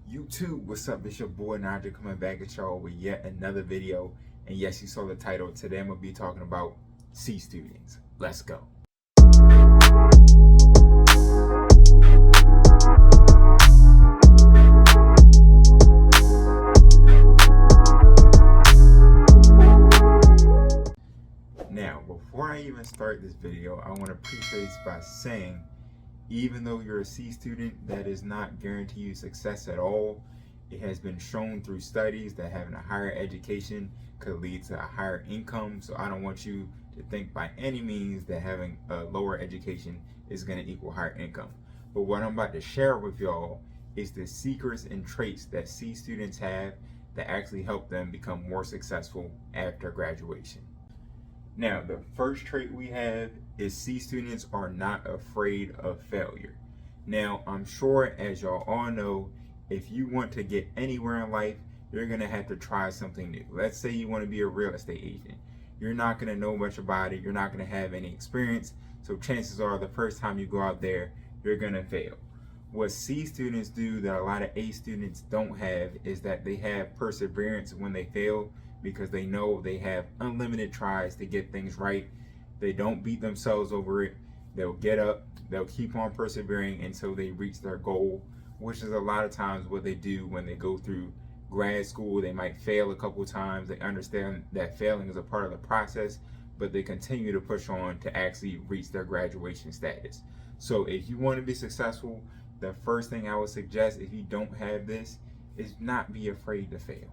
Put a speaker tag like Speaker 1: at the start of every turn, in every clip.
Speaker 1: YouTube, what's up? It's your boy Naja coming back at y'all with yet another video. And yes, you saw the title. Today I'm going to be talking about C students. Let's go. Now, before I even start this video, I want to preface by saying, even though you're a C student, that does not guarantee you success at all. It has been shown through studies that having a higher education could lead to a higher income. So I don't want you to think by any means that having a lower education is going to equal higher income. But what I'm about to share with y'all is the secrets and traits that C students have that actually help them become more successful after graduation. Now, the first trait we have is C students are not afraid of failure. Now, I'm sure, as y'all all know, if you want to get anywhere in life, you're going to have to try something new. Let's say you want to be a real estate agent. You're not going to know much about it. You're not going to have any experience. So chances are the first time you go out there, you're going to fail. What C students do that a lot of A students don't have is that they have perseverance when they fail, because they know they have unlimited tries to get things right. They don't beat themselves over it. They'll get up, they'll keep on persevering until they reach their goal, which is a lot of times what they do when they go through grad school. They might fail a couple times. They understand that failing is a part of the process, but they continue to push on to actually reach their graduation status. So if you want to be successful, the first thing I would suggest, if you don't have this, is not be afraid to fail.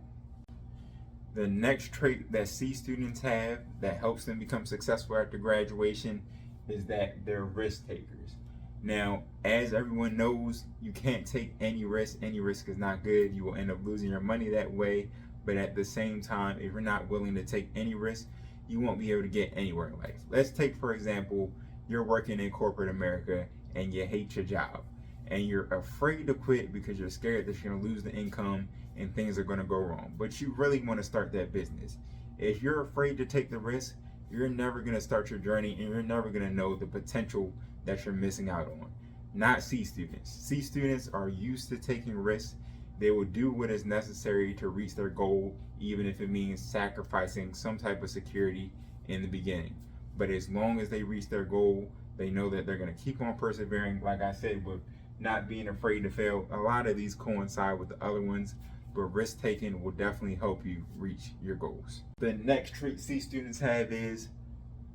Speaker 1: The next trait that C students have that helps them become successful after graduation is that they're risk takers. Now, as everyone knows, you can't take any risk. Any risk is not good. You will end up losing your money that way. But at the same time, if you're not willing to take any risk, you won't be able to get anywhere in life. Let's take, for example, you're working in corporate America and you hate your job. And you're afraid to quit because you're scared that you're going to lose the income and things are going to go wrong. But you really want to start that business. If you're afraid to take the risk, you're never going to start your journey, and you're never going to know the potential that you're missing out on. Not C students. C students are used to taking risks. They will do what is necessary to reach their goal, even if it means sacrificing some type of security in the beginning. But as long as they reach their goal, they know that they're going to keep on persevering. Like I said, with not being afraid to fail, a lot of these coincide with the other ones, but risk taking will definitely help you reach your goals. The next trait C students have is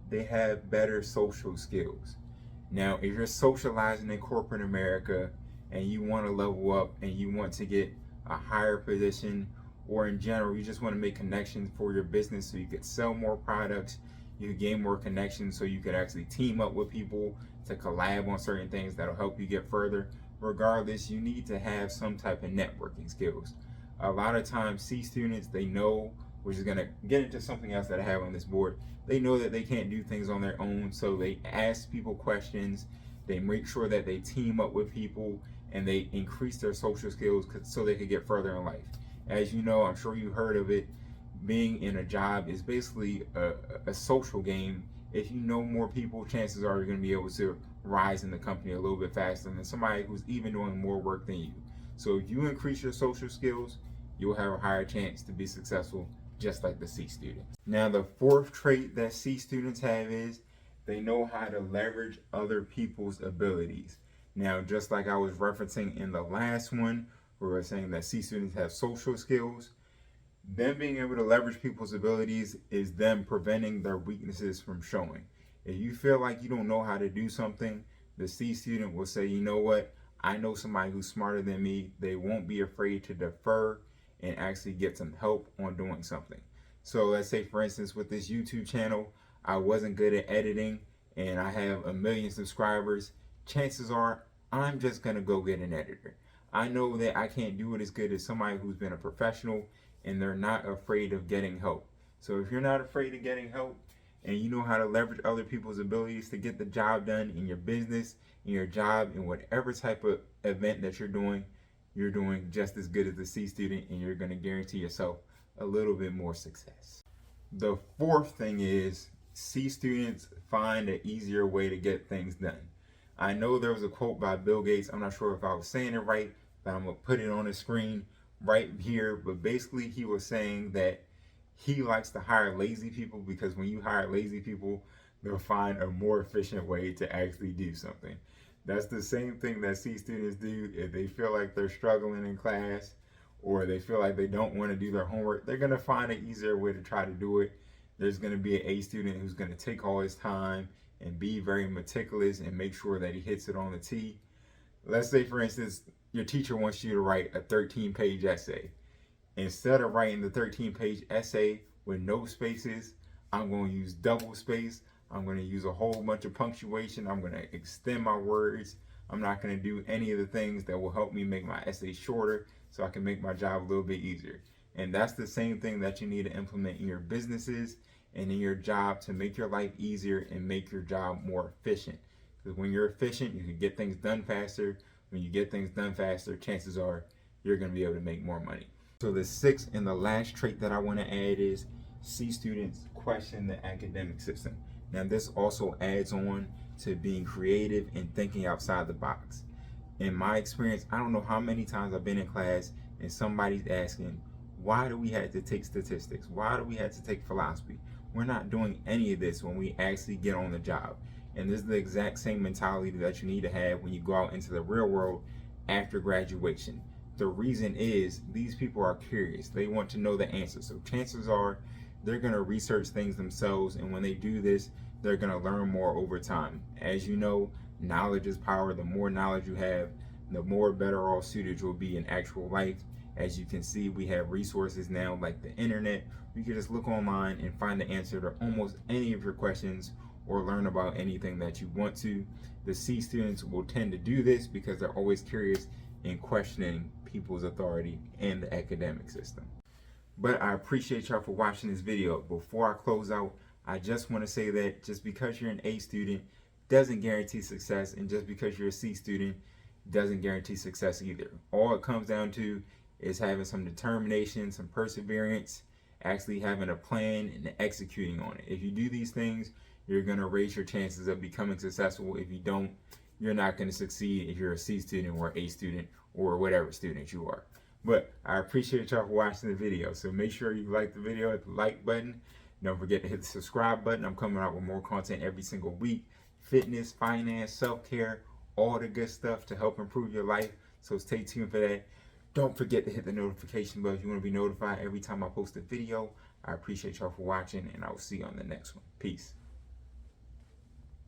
Speaker 1: they have better social skills. Now, if you're socializing in corporate America and you want to level up and you want to get a higher position, or in general, you just want to make connections for your business so you could sell more products, you could gain more connections so you could actually team up with people to collab on certain things that'll help you get further. Regardless, you need to have some type of networking skills. A lot of times C students, they know, which is going to get into something else that I have on this board, they know that they can't do things on their own, so they ask people questions, they make sure that they team up with people, and they increase their social skills so they could get further in life. As you know, I'm sure you heard of it, being in a job is basically a social game. If you know more people, chances are you're going to be able to rise in the company a little bit faster than somebody who's even doing more work than you. So if you increase your social skills, you'll have a higher chance to be successful, just like the C students. Now, the fourth trait that C students have is they know how to leverage other people's abilities. Now, just like I was referencing in the last one, where we were saying that C students have social skills, them being able to leverage people's abilities is them preventing their weaknesses from showing. If you feel like you don't know how to do something, the C student will say, you know what, I know somebody who's smarter than me. They won't be afraid to defer and actually get some help on doing something. So let's say, for instance, with this YouTube channel, I wasn't good at editing and I have 1 million subscribers. Chances are I'm just gonna go get an editor. I know that I can't do it as good as somebody who's been a professional, and they're not afraid of getting help. So if you're not afraid of getting help and you know how to leverage other people's abilities to get the job done in your business, in your job, in whatever type of event that you're doing just as good as the C student, and you're going to guarantee yourself a little bit more success. The fourth thing is C students find an easier way to get things done. I know there was a quote by Bill Gates, I'm not sure if I was saying it right, that I'm gonna put it on the screen right here. But basically, he was saying that he likes to hire lazy people because when you hire lazy people, they'll find a more efficient way to actually do something. That's the same thing that C students do. If they feel like they're struggling in class or they feel like they don't want to do their homework, they're going to find an easier way to try to do it. There's going to be an A student who's going to take all his time and be very meticulous and make sure that he hits it on the T. Let's say, for instance, your teacher wants you to write a 13-page essay. Instead of writing the 13-page essay with no spaces, I'm going to use double space. I'm going to use a whole bunch of punctuation. I'm going to extend my words. I'm not going to do any of the things that will help me make my essay shorter so I can make my job a little bit easier. And that's the same thing that you need to implement in your businesses and in your job to make your life easier and make your job more efficient. Because when you're efficient, you can get things done faster. When you get things done faster, chances are you're going to be able to make more money. So the sixth and the last trait that I want to add is C students question the academic system. Now this also adds on to being creative and thinking outside the box. In my experience, I don't know how many times I've been in class and somebody's asking, why do we have to take statistics? Why do we have to take philosophy? We're not doing any of this when we actually get on the job. And this is the exact same mentality that you need to have when you go out into the real world after graduation. The reason is these people are curious. They want to know the answer. So chances are they're going to research things themselves. And when they do this, they're going to learn more over time. As you know, knowledge is power. The more knowledge you have, the more better off suited you'll be in actual life. As you can see, we have resources now like the internet. You can just look online and find the answer to almost any of your questions or learn about anything that you want to. The C students will tend to do this because they're always curious and questioning people's authority in the academic system. But I appreciate y'all for watching this video. Before I close out, I just want to say that just because you're an A student doesn't guarantee success, and just because you're a C student doesn't guarantee success either. All it comes down to is having some determination, some perseverance, actually having a plan and executing on it. If you do these things, you're going to raise your chances of becoming successful. If you don't, you're not going to succeed if you're a C student or A student or whatever student you are. But I appreciate y'all for watching the video. So make sure you like the video, hit the like button. Don't forget to hit the subscribe button. I'm coming out with more content every single week. Fitness, finance, self-care, all the good stuff to help improve your life. So stay tuned for that. Don't forget to hit the notification bell if you want to be notified every time I post a video. I appreciate y'all for watching, and I will see you on the next one. Peace.